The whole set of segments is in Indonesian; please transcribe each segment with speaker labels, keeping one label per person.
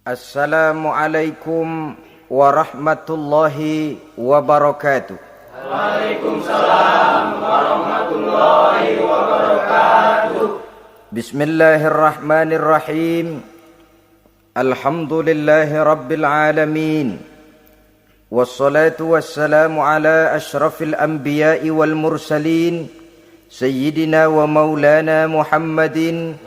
Speaker 1: Assalamualaikum warahmatullahi wabarakatuh.
Speaker 2: Waalaikumsalam warahmatullahi wabarakatuh.
Speaker 1: Bismillahirrahmanirrahim. Alhamdulillahi rabbil alamin. Wassalatu wassalamu ala ashrafil anbiya'i wal mursalin, Sayyidina wa maulana Muhammadin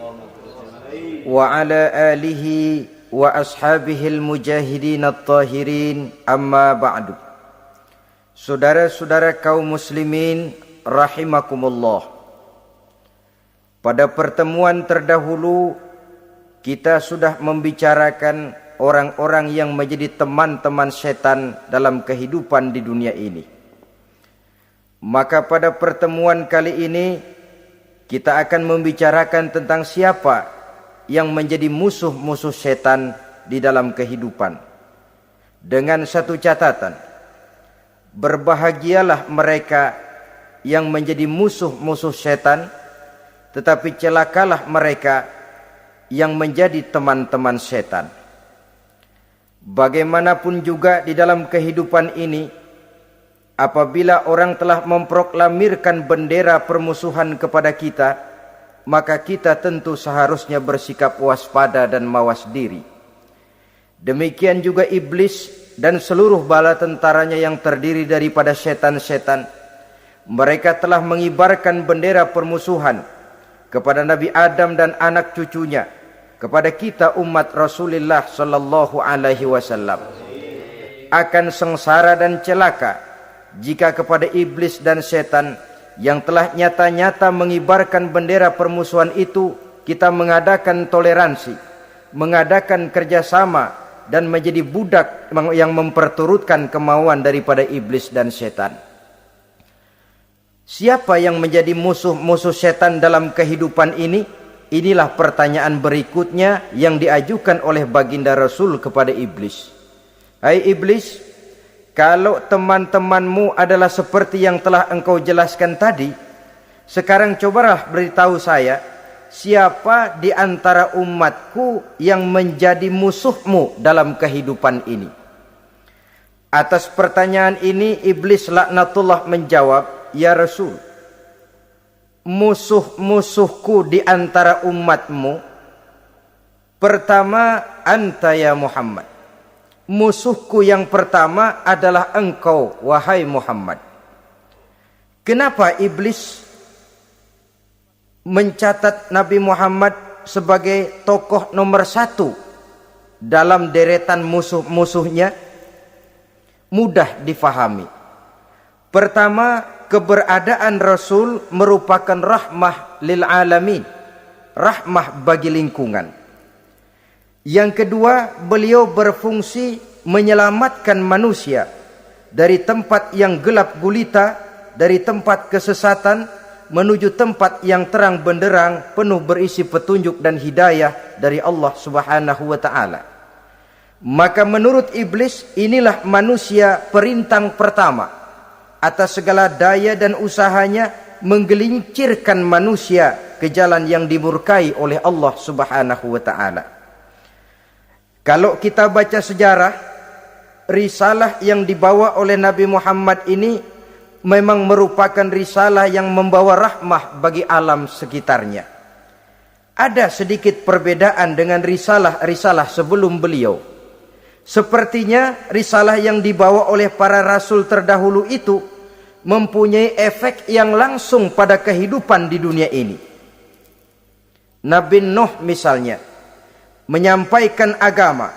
Speaker 1: wa ala alihi wa ashabihil mujahidin at-tahirin, amma ba'du. Saudara-saudara kaum muslimin rahimakumullah. Pada pertemuan terdahulu kita sudah membicarakan orang-orang yang menjadi teman-teman setan dalam kehidupan di dunia ini. Maka pada pertemuan kali ini kita akan membicarakan tentang siapa yang menjadi musuh-musuh setan di dalam kehidupan. Dengan satu catatan, berbahagialah mereka yang menjadi musuh-musuh setan, tetapi celakalah mereka yang menjadi teman-teman setan. Bagaimanapun juga di dalam kehidupan ini, apabila orang telah memproklamirkan bendera permusuhan kepada kita, maka kita tentu seharusnya bersikap waspada dan mawas diri. Demikian juga iblis dan seluruh bala tentaranya yang terdiri daripada setan-setan. Mereka telah mengibarkan bendera permusuhan kepada Nabi Adam dan anak cucunya, kepada kita umat Rasulullah sallallahu alaihi wasallam. Akan sengsara dan celaka jika kepada iblis dan setan yang telah nyata-nyata mengibarkan bendera permusuhan itu kita mengadakan toleransi, mengadakan kerjasama, dan menjadi budak yang memperturutkan kemauan daripada iblis dan setan. Siapa yang menjadi musuh-musuh setan dalam kehidupan ini? Inilah pertanyaan berikutnya yang diajukan oleh baginda Rasul kepada iblis. Hai iblis, kalau teman-temanmu adalah seperti yang telah engkau jelaskan tadi, sekarang cobalah beritahu saya, siapa di antara umatku yang menjadi musuhmu dalam kehidupan ini? Atas pertanyaan ini iblis laknatullah menjawab, ya Rasul, musuh-musuhku di antara umatmu, pertama anta ya Muhammad. Musuhku yang pertama adalah engkau, wahai Muhammad. Kenapa iblis mencatat Nabi Muhammad sebagai tokoh nomor satu dalam deretan musuh-musuhnya? Mudah difahami. Pertama, keberadaan Rasul merupakan rahmah lil alamin, rahmah bagi lingkungan. Yang kedua, beliau berfungsi menyelamatkan manusia dari tempat yang gelap gulita, dari tempat kesesatan menuju tempat yang terang benderang penuh berisi petunjuk dan hidayah dari Allah Subhanahu wa taala. Maka menurut iblis, inilah manusia perintang pertama atas segala daya dan usahanya menggelincirkan manusia ke jalan yang dimurkai oleh Allah Subhanahu wa taala. Kalau kita baca sejarah, risalah yang dibawa oleh Nabi Muhammad ini memang merupakan risalah yang membawa rahmah bagi alam sekitarnya. Ada sedikit perbedaan dengan risalah-risalah sebelum beliau. Sepertinya risalah yang dibawa oleh para rasul terdahulu itu mempunyai efek yang langsung pada kehidupan di dunia ini. Nabi Nuh misalnya menyampaikan agama.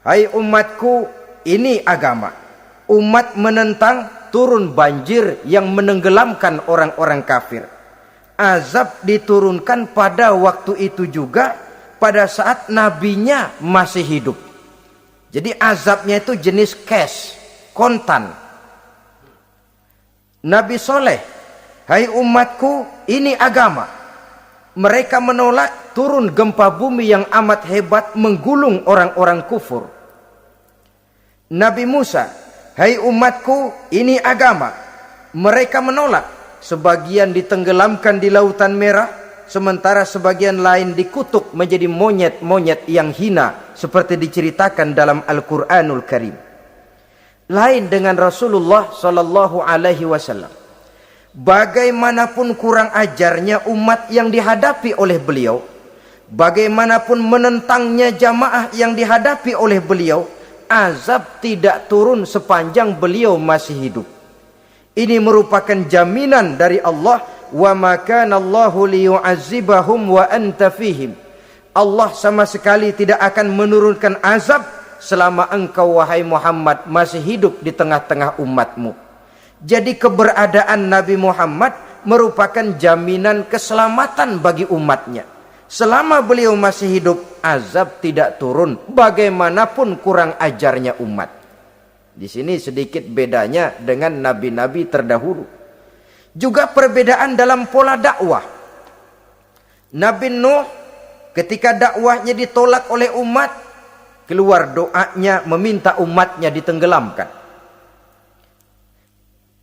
Speaker 1: Hai umatku, ini agama. Umat menentang, turun banjir yang menenggelamkan orang-orang kafir. Azab diturunkan pada waktu itu juga, pada saat nabinya masih hidup. Jadi azabnya itu jenis cash, kontan. Nabi Soleh, hai umatku, ini agama. Mereka menolak, turun gempa bumi yang amat hebat menggulung orang-orang kufur. Nabi Musa, hai umatku, ini agama. Mereka menolak, sebagian ditenggelamkan di Lautan Merah, sementara sebagian lain dikutuk menjadi monyet-monyet yang hina seperti diceritakan dalam Al-Qur'anul Karim. Lain dengan Rasulullah sallallahu alaihi wasallam. Bagaimanapun kurang ajarnya umat yang dihadapi oleh beliau, bagaimanapun menentangnya jamaah yang dihadapi oleh beliau, azab tidak turun sepanjang beliau masih hidup. Ini merupakan jaminan dari Allah, wa ma kana Allahu liyu'azzibahum wa anta fihim. Allah sama sekali tidak akan menurunkan azab selama engkau wahai Muhammad masih hidup di tengah-tengah umatmu. Jadi keberadaan Nabi Muhammad merupakan jaminan keselamatan bagi umatnya. Selama beliau masih hidup, azab tidak turun bagaimanapun kurang ajarnya umat. Di sini sedikit bedanya dengan nabi-nabi terdahulu. Juga perbedaan dalam pola dakwah. Nabi Nuh ketika dakwahnya ditolak oleh umat, keluar doanya meminta umatnya ditenggelamkan.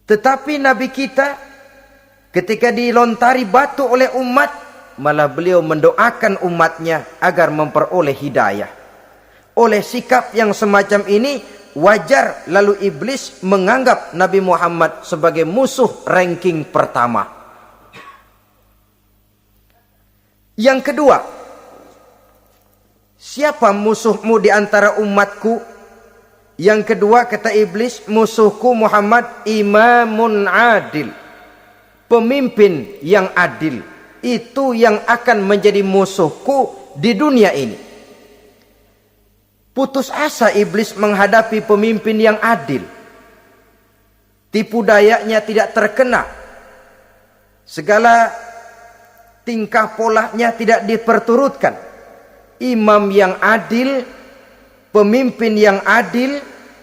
Speaker 1: Tetapi Nabi kita ketika dilontari batu oleh umat, malah beliau mendoakan umatnya agar memperoleh hidayah. Oleh sikap yang semacam ini, wajar lalu iblis menganggap Nabi Muhammad sebagai musuh ranking pertama. Yang kedua, siapa musuhmu di antara umatku? Yang kedua kata iblis, musuhku Muhammad imamun adil, pemimpin yang adil. Itu yang akan menjadi musuhku di dunia ini. Putus asa iblis menghadapi pemimpin yang adil. Tipu dayanya tidak terkena. Segala tingkah polanya tidak diperturutkan. Imam yang adil, pemimpin yang adil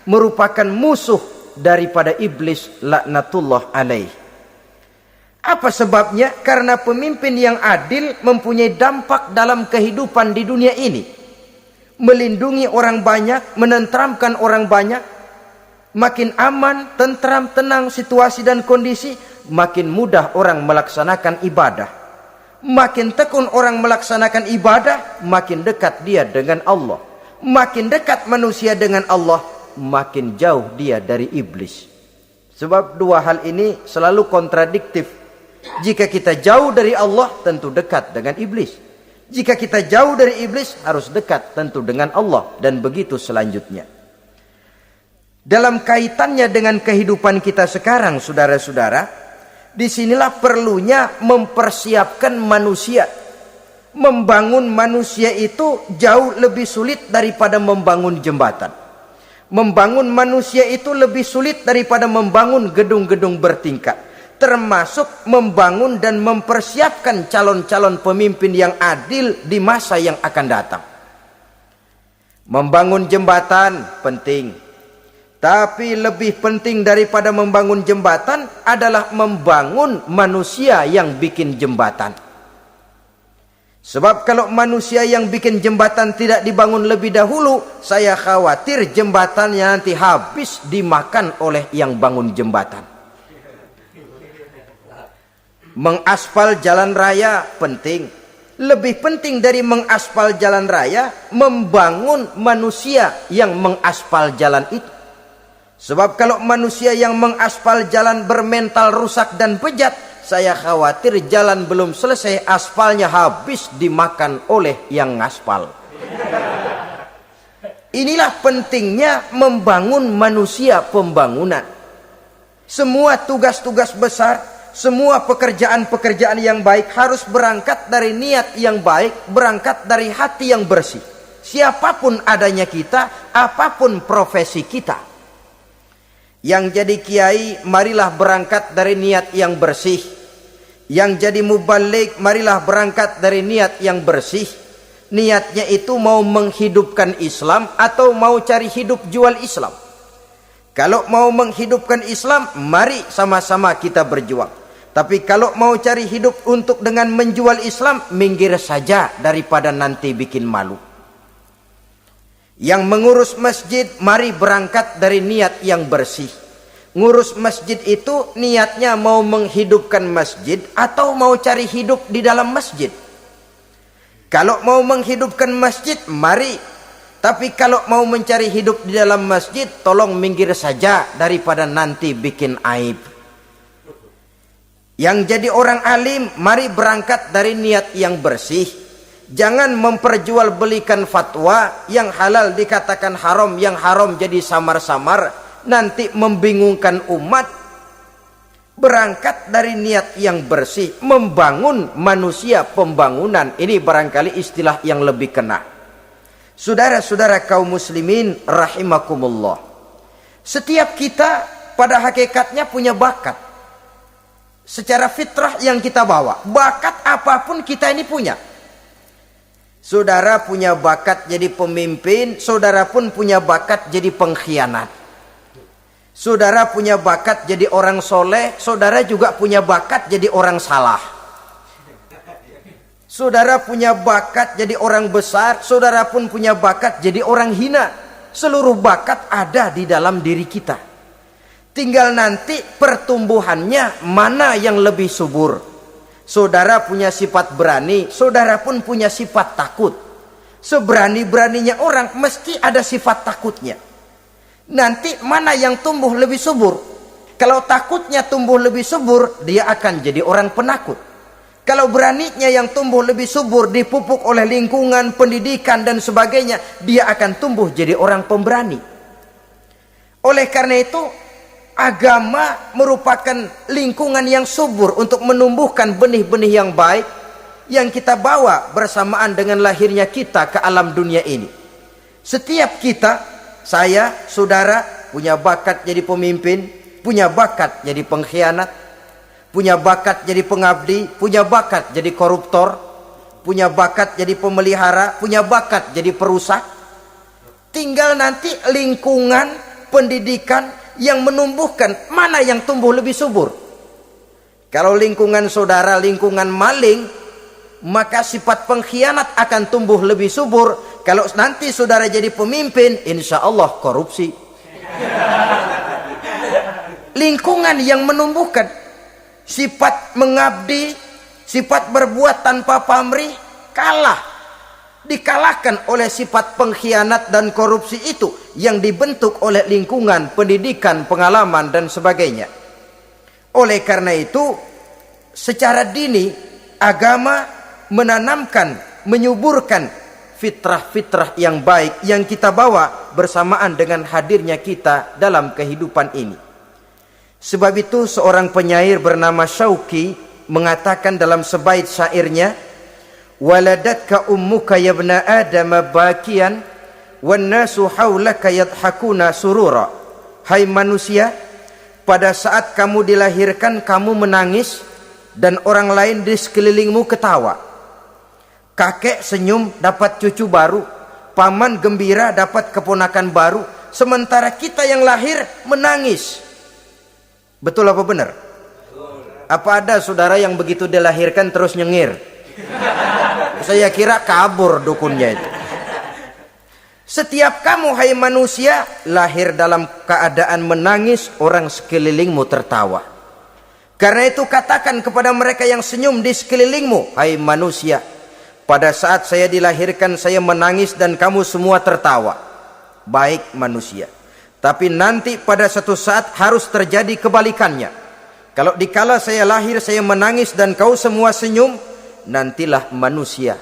Speaker 1: merupakan musuh daripada iblis laknatullah alaih. Apa sebabnya? Karena pemimpin yang adil mempunyai dampak dalam kehidupan di dunia ini. Melindungi orang banyak, menenteramkan orang banyak. Makin aman, tentram, tenang situasi dan kondisi, makin mudah orang melaksanakan ibadah. Makin tekun orang melaksanakan ibadah, makin dekat dia dengan Allah. Makin dekat manusia dengan Allah, makin jauh dia dari iblis. Sebab dua hal ini selalu kontradiktif. Jika kita jauh dari Allah, tentu dekat dengan iblis. Jika kita jauh dari iblis, harus dekat tentu dengan Allah. Dan begitu selanjutnya. Dalam kaitannya dengan kehidupan kita sekarang, saudara-saudara, disinilah perlunya mempersiapkan manusia. Membangun manusia itu jauh lebih sulit daripada membangun jembatan. Membangun manusia itu lebih sulit daripada membangun gedung-gedung bertingkat. Termasuk membangun dan mempersiapkan calon-calon pemimpin yang adil di masa yang akan datang. Membangun jembatan penting. Tapi lebih penting daripada membangun jembatan adalah membangun manusia yang bikin jembatan. Sebab kalau manusia yang bikin jembatan tidak dibangun lebih dahulu, saya khawatir jembatannya nanti habis dimakan oleh yang bangun jembatan. Mengaspal jalan raya penting. Lebih penting dari mengaspal jalan raya, membangun manusia yang mengaspal jalan itu. Sebab kalau manusia yang mengaspal jalan bermental rusak dan bejat, saya khawatir jalan belum selesai, aspalnya habis dimakan oleh yang ngaspal. Inilah pentingnya membangun manusia pembangunan. Semua tugas-tugas besar, semua pekerjaan-pekerjaan yang baik harus berangkat dari niat yang baik, berangkat dari hati yang bersih. Siapapun adanya kita, apapun profesi kita. Yang jadi kiai, marilah berangkat dari niat yang bersih. Yang jadi mubalik, marilah berangkat dari niat yang bersih. Niatnya itu mau menghidupkan Islam atau mau cari hidup jual Islam. Kalau mau menghidupkan Islam, mari sama-sama kita berjuang. Tapi kalau mau cari hidup untuk dengan menjual Islam, minggir saja daripada nanti bikin malu. Yang mengurus masjid, mari berangkat dari niat yang bersih. ngurus masjid itu niatnya mau menghidupkan masjid atau mau cari hidup di dalam masjid. Kalau mau menghidupkan masjid, mari. Tapi kalau mau mencari hidup di dalam masjid, tolong minggir saja daripada nanti bikin aib. Yang jadi orang alim, mari berangkat dari niat yang bersih. Jangan memperjualbelikan fatwa, yang halal dikatakan haram, yang haram jadi samar-samar, nanti membingungkan umat. Berangkat dari niat yang bersih, membangun manusia, pembangunan. Ini barangkali istilah yang lebih kena. Saudara-saudara kaum muslimin rahimakumullah, setiap kita pada hakikatnya punya bakat. Secara fitrah yang kita bawa, bakat apapun kita ini punya. Saudara punya bakat jadi pemimpin, saudara pun punya bakat jadi pengkhianat. Saudara punya bakat jadi orang soleh, saudara juga punya bakat jadi orang salah. Saudara punya bakat jadi orang besar, saudara pun punya bakat jadi orang hina. Seluruh bakat ada di dalam diri kita. Tinggal nanti pertumbuhannya mana yang lebih subur. Saudara punya sifat berani, saudara pun punya sifat takut. Seberani-beraninya orang mesti ada sifat takutnya. Nanti mana yang tumbuh lebih subur? Kalau takutnya tumbuh lebih subur, dia akan jadi orang penakut. Kalau beraninya yang tumbuh lebih subur, dipupuk oleh lingkungan, pendidikan dan sebagainya, dia akan tumbuh jadi orang pemberani. Oleh karena itu, agama merupakan lingkungan yang subur untuk menumbuhkan benih-benih yang baik yang kita bawa bersamaan dengan lahirnya kita ke alam dunia ini. Setiap kita, saya, saudara, punya bakat jadi pemimpin, punya bakat jadi pengkhianat, punya bakat jadi pengabdi, punya bakat jadi koruptor, punya bakat jadi pemelihara, punya bakat jadi perusak. Tinggal nanti lingkungan, pendidikan yang menumbuhkan mana yang tumbuh lebih subur. Kalau lingkungan saudara lingkungan maling, maka sifat pengkhianat akan tumbuh lebih subur. Kalau nanti saudara jadi pemimpin, insya Allah korupsi. Lingkungan yang menumbuhkan sifat mengabdi, sifat berbuat tanpa pamrih, dikalahkan oleh sifat pengkhianat dan korupsi itu yang dibentuk oleh lingkungan, pendidikan, pengalaman dan sebagainya. Oleh karena itu, secara dini agama menanamkan, menyuburkan fitrah-fitrah yang baik yang kita bawa bersamaan dengan hadirnya kita dalam kehidupan ini. Sebab itu seorang penyair bernama Syauqi mengatakan dalam sebaik syairnya, waladatka ummuka ya ibna adam bakian wan nasu haulaka yadhakuna surura. Hai manusia, pada saat kamu dilahirkan kamu menangis dan orang lain di sekelilingmu ketawa. Kakek senyum dapat cucu baru, paman gembira dapat keponakan baru, sementara kita yang lahir menangis. Betul apa benar? Apa ada saudara yang begitu dilahirkan terus nyengir? Saya kira kabur dukunnya itu. Setiap kamu hai manusia lahir dalam keadaan menangis, orang sekelilingmu tertawa. Karena itu katakan kepada mereka yang senyum di sekelilingmu, hai manusia, pada saat saya dilahirkan saya menangis dan kamu semua tertawa. Baik manusia. Tapi nanti pada satu saat harus terjadi kebalikannya. Kalau dikala saya lahir saya menangis dan kau semua senyum, nantilah manusia.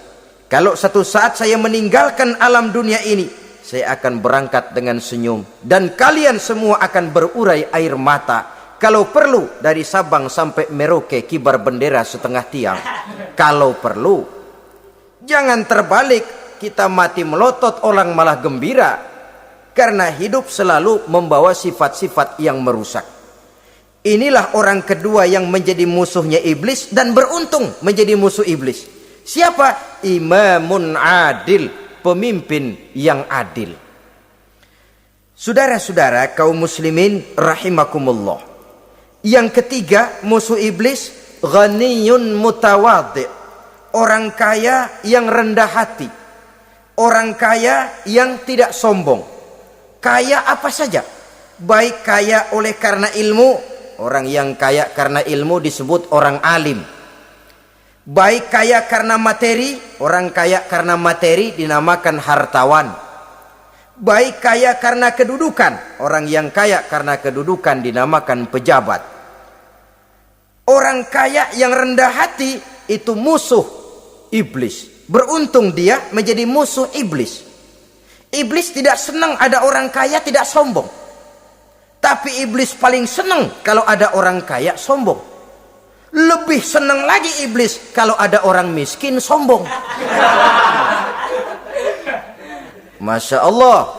Speaker 1: Kalau satu saat saya meninggalkan alam dunia ini, saya akan berangkat dengan senyum. Dan kalian semua akan berurai air mata. Kalau perlu dari Sabang sampai Merauke kibar bendera setengah tiang. Kalau perlu. Jangan terbalik, kita mati melotot orang malah gembira. Karena hidup selalu membawa sifat-sifat yang merusak. Inilah orang kedua yang menjadi musuhnya iblis dan beruntung menjadi musuh iblis. Siapa? Imamun adil, pemimpin yang adil. Saudara-saudara kaum muslimin rahimakumullah. Yang ketiga musuh iblis, ghaniyun mutawadhi, orang kaya yang rendah hati, orang kaya yang tidak sombong. Kaya apa saja, baik kaya oleh karena ilmu, orang yang kaya karena ilmu disebut orang alim. Baik kaya karena materi, orang kaya karena materi dinamakan hartawan. Baik kaya karena kedudukan, orang yang kaya karena kedudukan dinamakan pejabat. Orang kaya yang rendah hati itu musuh iblis. Beruntung dia menjadi musuh iblis. Iblis tidak senang ada orang kaya tidak sombong. Tapi iblis paling senang kalau ada orang kaya sombong. Lebih senang lagi iblis kalau ada orang miskin sombong. Masya Allah.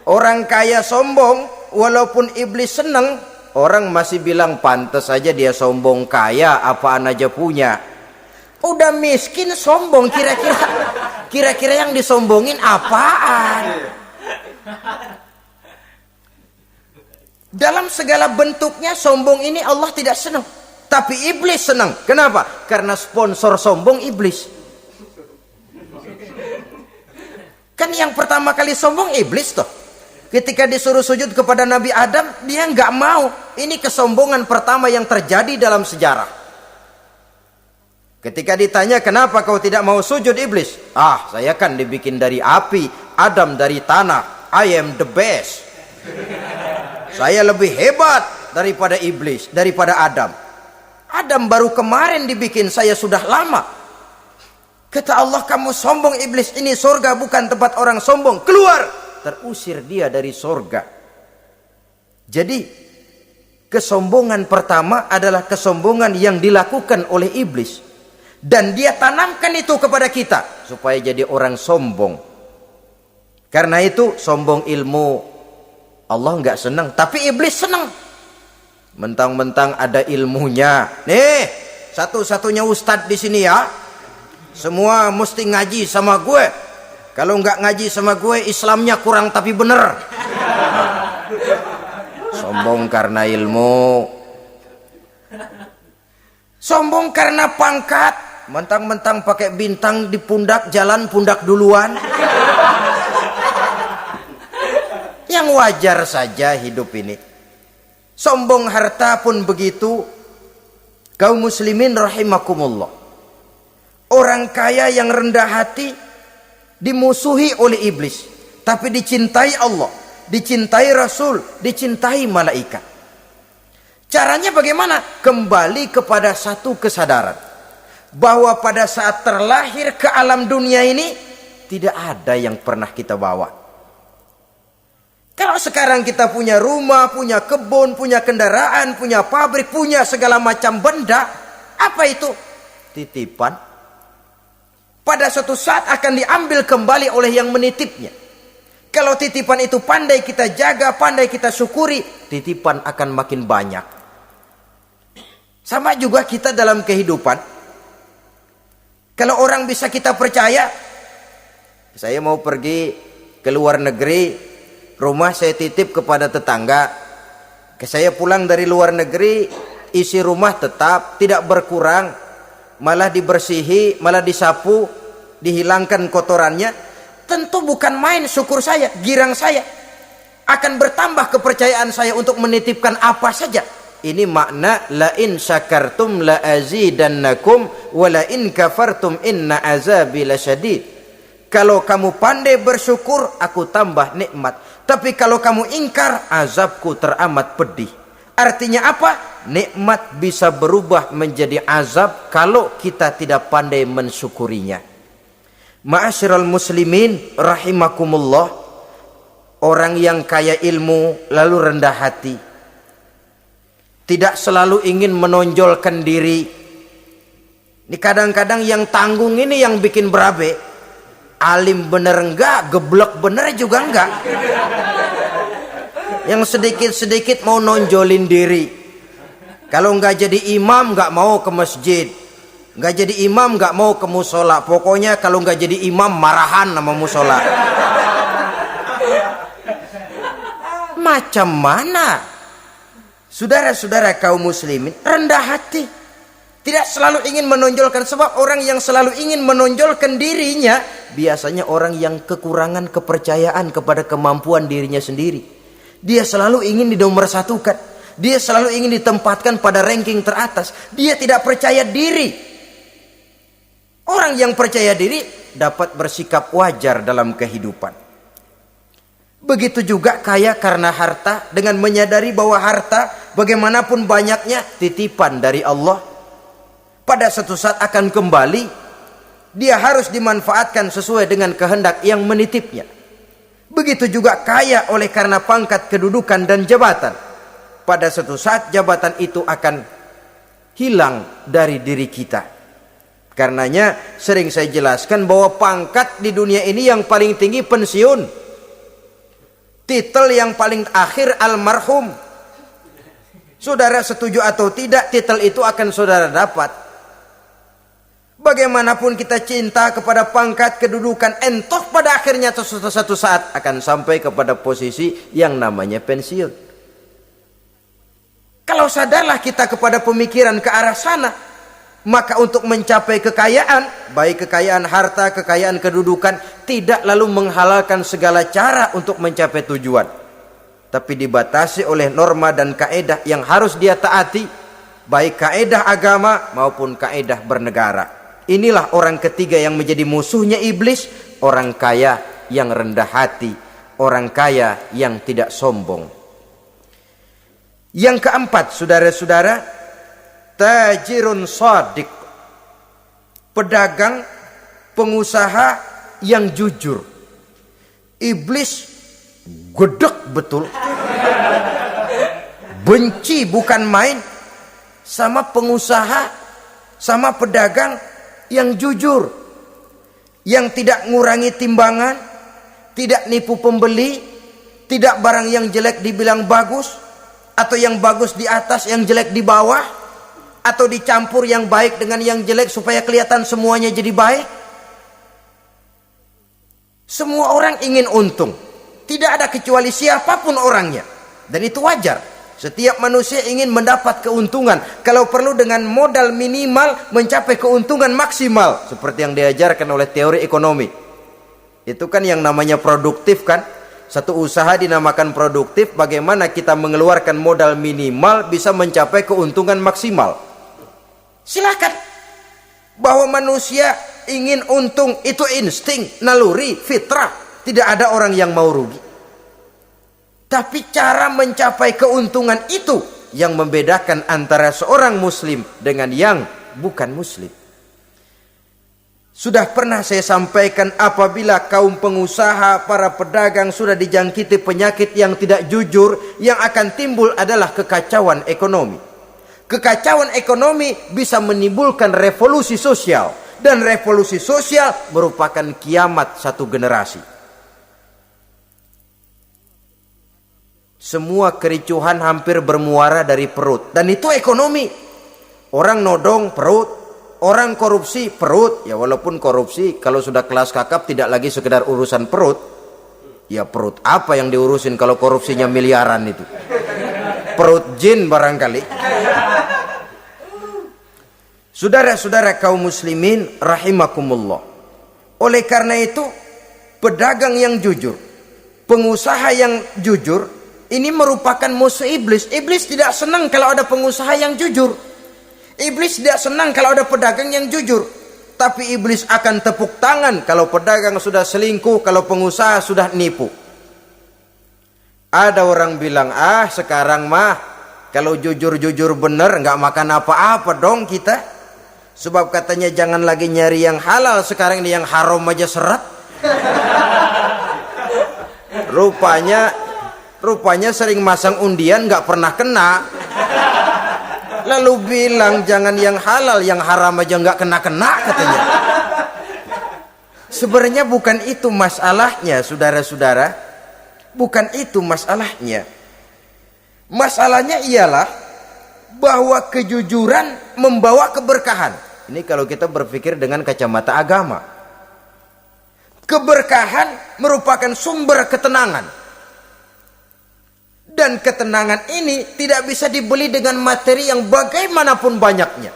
Speaker 1: Orang kaya sombong, walaupun iblis senang, orang masih bilang pantas saja dia sombong, kaya apaan aja punya. Udah miskin sombong, kira-kira yang disombongin apaan? Dalam segala bentuknya sombong ini Allah tidak senang, tapi iblis senang. Kenapa? Karena sponsor sombong iblis. Kan yang pertama kali sombong iblis toh. Ketika disuruh sujud kepada Nabi Adam, dia nggak mau. Ini kesombongan pertama yang terjadi dalam sejarah. Ketika ditanya, kenapa kau tidak mau sujud iblis? Ah, saya kan dibikin dari api, Adam dari tanah. I am the best. Saya lebih hebat daripada iblis, daripada Adam. Adam baru kemarin dibikin, saya sudah lama. Kata Allah, kamu sombong iblis, ini surga bukan tempat orang sombong. Keluar! Terusir dia dari surga. Jadi, kesombongan pertama adalah kesombongan yang dilakukan oleh iblis. Dan dia tanamkan itu kepada kita supaya jadi orang sombong. Karena itu sombong ilmu Allah nggak senang, tapi iblis senang. Mentang-mentang ada ilmunya. Nih, satu-satunya ustadz di sini ya. Semua mesti ngaji sama gue. Kalau nggak ngaji sama gue, Islamnya kurang tapi bener. Sombong karena ilmu. Sombong karena pangkat. Mentang-mentang pakai bintang di pundak, jalan pundak duluan. Yang wajar saja hidup ini. Sombong harta pun begitu. Kaum muslimin rahimakumullah. Orang kaya yang rendah hati dimusuhi oleh iblis, tapi dicintai Allah, dicintai Rasul, dicintai malaikat. Caranya bagaimana? Kembali kepada satu kesadaran bahwa pada saat terlahir ke alam dunia ini tidak ada yang pernah kita bawa. Kalau sekarang kita punya rumah, punya kebun, punya kendaraan, punya pabrik, punya segala macam benda, apa itu? Titipan. Pada suatu saat akan diambil kembali oleh yang menitipnya. Kalau titipan itu pandai kita jaga, pandai kita syukuri, titipan akan makin banyak. Sama juga kita dalam kehidupan. Kalau orang bisa kita percaya, saya mau pergi ke luar negeri, rumah saya titip kepada tetangga. Saya pulang dari luar negeri, isi rumah tetap tidak berkurang, malah dibersihi, malah disapu, dihilangkan kotorannya. Tentu bukan main syukur saya, girang saya. Akan bertambah kepercayaan saya untuk menitipkan apa saja. Ini makna la in syakartum la azidannakum wa la in kafartum inna azabi lasyadid. Kalau kamu pandai bersyukur, aku tambah nikmat. Tapi kalau kamu ingkar, azabku teramat pedih. Artinya apa? Nikmat bisa berubah menjadi azab kalau kita tidak pandai mensyukurinya. Ma'asyiral muslimin rahimakumullah. Orang yang kaya ilmu lalu rendah hati, tidak selalu ingin menonjolkan diri. Ini kadang-kadang yang tanggung ini yang bikin berabe. Alim bener enggak, geblek bener juga enggak. Yang sedikit-sedikit mau nonjolin diri. Kalau enggak jadi imam enggak mau ke masjid. Enggak jadi imam enggak mau ke musola. Pokoknya kalau enggak jadi imam marahan sama musola. Macam mana? Saudara-saudara kaum muslimin, rendah hati. Tidak selalu ingin menonjolkan, sebab orang yang selalu ingin menonjolkan dirinya biasanya orang yang kekurangan kepercayaan kepada kemampuan dirinya sendiri. Dia selalu ingin dinomorsatukan. Dia selalu ingin ditempatkan pada ranking teratas. Dia tidak percaya diri. Orang yang percaya diri dapat bersikap wajar dalam kehidupan. Begitu juga kaya karena harta, dengan menyadari bahwa harta bagaimanapun banyaknya titipan dari Allah. Pada suatu saat akan kembali. Dia harus dimanfaatkan sesuai dengan kehendak yang menitipnya. Begitu juga kaya oleh karena pangkat, kedudukan, dan jabatan. Pada suatu saat jabatan itu akan hilang dari diri kita. Karenanya sering saya jelaskan bahwa pangkat di dunia ini yang paling tinggi pensiun. Titel yang paling akhir almarhum. Saudara setuju atau tidak, titel itu akan saudara dapat. Bagaimanapun kita cinta kepada pangkat, kedudukan, entah pada akhirnya satu saat akan sampai kepada posisi yang namanya pensiun. Kalau sadarlah kita kepada pemikiran ke arah sana, maka untuk mencapai kekayaan, baik kekayaan harta, kekayaan kedudukan, tidak lalu menghalalkan segala cara untuk mencapai tujuan, tapi dibatasi oleh norma dan kaedah yang harus dia taati, baik kaedah agama maupun kaedah bernegara. Inilah orang ketiga yang menjadi musuhnya iblis, orang kaya yang rendah hati, orang kaya yang tidak sombong. Yang keempat, saudara-saudara, tajirun shadiq, pedagang, pengusaha yang jujur. Iblis gedek betul, benci bukan main sama pengusaha, sama pedagang yang jujur, yang tidak ngurangi timbangan, tidak nipu pembeli, tidak barang yang jelek dibilang bagus, atau yang bagus di atas yang jelek di bawah, atau dicampur yang baik dengan yang jelek supaya kelihatan semuanya jadi baik. Semua orang ingin untung, tidak ada kecuali siapapun orangnya, dan itu wajar. Setiap manusia ingin mendapat keuntungan, kalau perlu dengan modal minimal mencapai keuntungan maksimal, seperti yang diajarkan oleh teori ekonomi. Itu kan yang namanya produktif kan. Satu usaha dinamakan produktif, bagaimana kita mengeluarkan modal minimal bisa mencapai keuntungan maksimal. Silakan. Bahwa manusia ingin untung itu insting, naluri, fitrah. Tidak ada orang yang mau rugi. Tapi cara mencapai keuntungan itu yang membedakan antara seorang muslim dengan yang bukan muslim. Sudah pernah saya sampaikan, apabila kaum pengusaha, para pedagang sudah dijangkiti penyakit yang tidak jujur, yang akan timbul adalah kekacauan ekonomi. Kekacauan ekonomi bisa menimbulkan revolusi sosial, dan revolusi sosial merupakan kiamat satu generasi. Semua kericuhan hampir bermuara dari perut, dan itu ekonomi. Orang nodong perut, orang korupsi perut. Ya walaupun korupsi kalau sudah kelas kakap tidak lagi sekedar urusan perut. Ya perut apa yang diurusin kalau korupsinya miliaran itu? Perut jin barangkali. Saudara-saudara kaum muslimin rahimakumullah. Oleh karena itu, pedagang yang jujur, pengusaha yang jujur, ini merupakan musuh iblis. Iblis tidak senang kalau ada pengusaha yang jujur. Iblis tidak senang kalau ada pedagang yang jujur. Tapi iblis akan tepuk tangan kalau pedagang sudah selingkuh, kalau pengusaha sudah nipu. Ada orang bilang, sekarang mah kalau jujur-jujur bener nggak makan apa-apa dong kita. Sebab katanya jangan lagi nyari yang halal, sekarang ini yang haram aja seret. Rupanya sering masang undian nggak pernah kena. Lalu bilang jangan yang halal, yang haram aja nggak kena-kena katanya. Sebenarnya bukan itu masalahnya, saudara-saudara. Bukan itu masalahnya. Masalahnya ialah bahwa kejujuran membawa keberkahan. Ini kalau kita berpikir dengan kacamata agama. Keberkahan merupakan sumber ketenangan. Dan ketenangan ini tidak bisa dibeli dengan materi yang bagaimanapun banyaknya.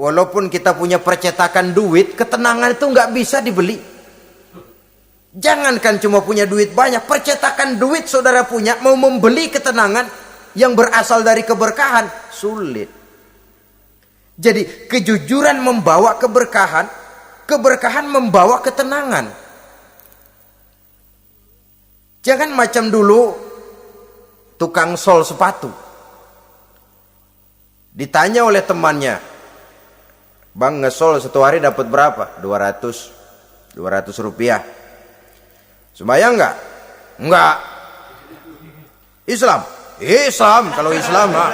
Speaker 1: Walaupun kita punya percetakan duit, ketenangan itu nggak bisa dibeli. Jangankan cuma punya duit banyak, percetakan duit saudara punya, mau membeli ketenangan yang berasal dari keberkahan, sulit. Jadi kejujuran membawa keberkahan, keberkahan membawa ketenangan. Jangan macam dulu tukang sol sepatu. Ditanya oleh temannya, "Bang, ngesol satu hari dapat berapa?" 200 rupiah. Sembayang enggak? Enggak. Islam? Islam, kalau Islam mah.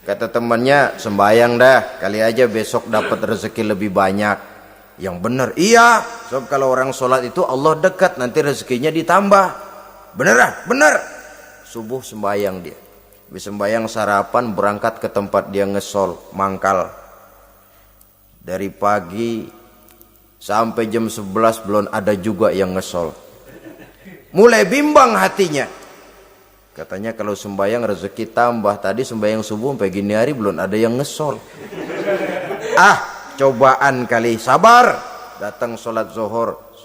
Speaker 1: Kata temannya, "Sembayang dah, kali aja besok dapat rezeki lebih banyak." Yang benar, iya. Sebab kalau orang sholat itu Allah dekat, nanti rezekinya ditambah. Beneran? Bener. Subuh sembayang dia. Habis sembayang sarapan, berangkat ke tempat dia ngesol, mangkal. Dari pagi sampai jam 11 belum ada juga yang ngesol. Mulai bimbang hatinya. Katanya kalau sembayang rezeki tambah. Tadi sembayang subuh sampai gini hari belum ada yang ngesol. Cobaan kali, sabar. Datang sholat zohor.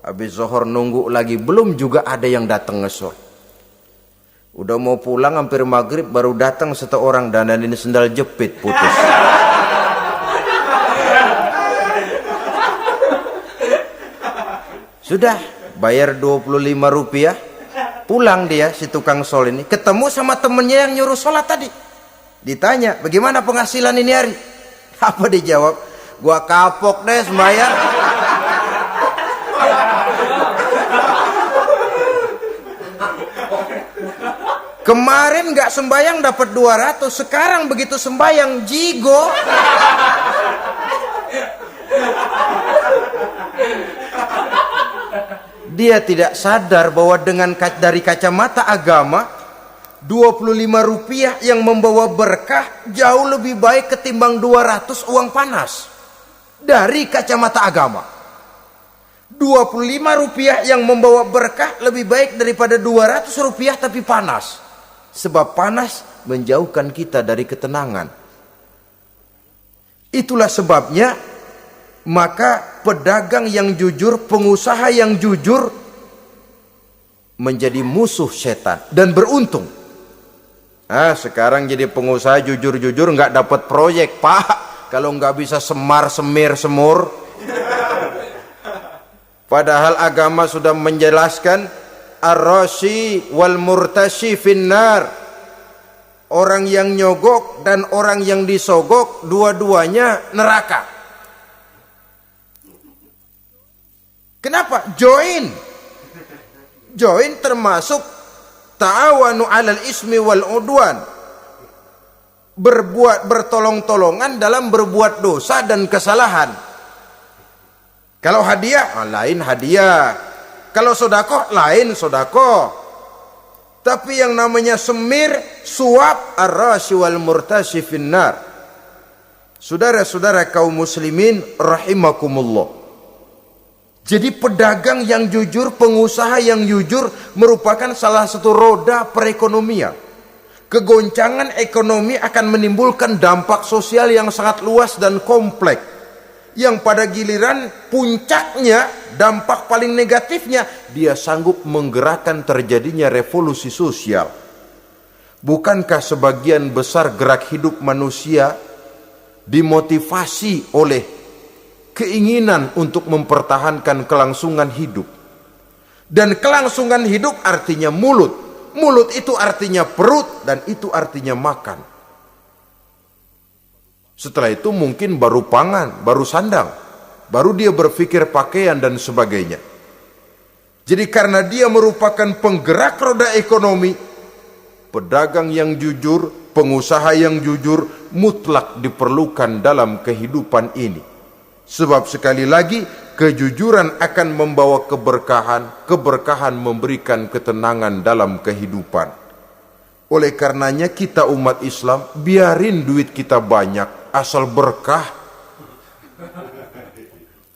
Speaker 1: Habis zohor nunggu lagi, belum juga ada yang datang ngesol. Udah mau pulang hampir maghrib, baru datang satu orang, dan ini sendal jepit putus. Sudah bayar 25 rupiah, pulang dia si tukang sol ini, ketemu sama temennya yang nyuruh sholat tadi. Ditanya, "Bagaimana penghasilan ini hari?" Apa dijawab? "Gua kapok deh sembahyang." Kemarin nggak sembayang dapat 200, sekarang begitu sembayang jigo. Dia tidak sadar bahwa dari kacamata agama, 25 rupiah yang membawa berkah jauh lebih baik ketimbang 200 uang panas. Dari kacamata agama, 25 rupiah yang membawa berkah lebih baik daripada 200 rupiah tapi panas. Sebab panas menjauhkan kita dari ketenangan. Itulah sebabnya, maka pedagang yang jujur, pengusaha yang jujur menjadi musuh setan dan beruntung. Sekarang jadi pengusaha jujur-jujur nggak dapat proyek, Pak. Kalau nggak bisa semur. Padahal agama sudah menjelaskan ar-rashi wal murtashi finnar. Orang yang nyogok dan orang yang disogok, dua-duanya neraka. Kenapa? Join termasuk ta'awanu 'alal ismi wal udwan. Bertolong-tolongan dalam berbuat dosa dan kesalahan. Kalau hadiah, lain hadiah. Kalau sedekah, lain sedekah. Tapi yang namanya semir, suap, ar-rashi wal murtashi finnar. Saudara-saudara kaum muslimin rahimakumullah. Jadi pedagang yang jujur, pengusaha yang jujur merupakan salah satu roda perekonomian. Kegoncangan ekonomi akan menimbulkan dampak sosial yang sangat luas dan kompleks. Yang pada giliran puncaknya, dampak paling negatifnya, dia sanggup menggerakkan terjadinya revolusi sosial. Bukankah sebagian besar gerak hidup manusia dimotivasi oleh keinginan untuk mempertahankan kelangsungan hidup? Dan kelangsungan hidup artinya mulut. Mulut itu artinya perut, dan itu artinya makan. Setelah itu mungkin baru pangan, baru sandang, baru dia berpikir pakaian dan sebagainya. Jadi karena dia merupakan penggerak roda ekonomi, pedagang yang jujur, pengusaha yang jujur mutlak diperlukan dalam kehidupan ini. Sebab sekali lagi, kejujuran akan membawa keberkahan, keberkahan memberikan ketenangan dalam kehidupan. Oleh karenanya kita umat Islam, biarin duit kita banyak, asal berkah.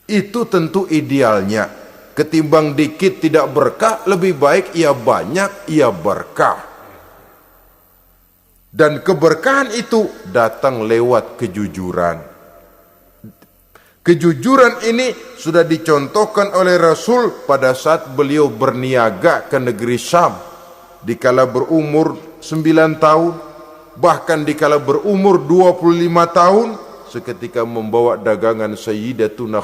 Speaker 1: Itu tentu idealnya. Ketimbang dikit tidak berkah, lebih baik ia banyak, ia berkah. Dan keberkahan itu datang lewat kejujuran.
Speaker 3: Kejujuran ini sudah dicontohkan oleh Rasul pada saat beliau berniaga ke negeri Syam dikala berumur 9 tahun, bahkan dikala berumur 25 tahun seketika membawa dagangan Sayyidatuna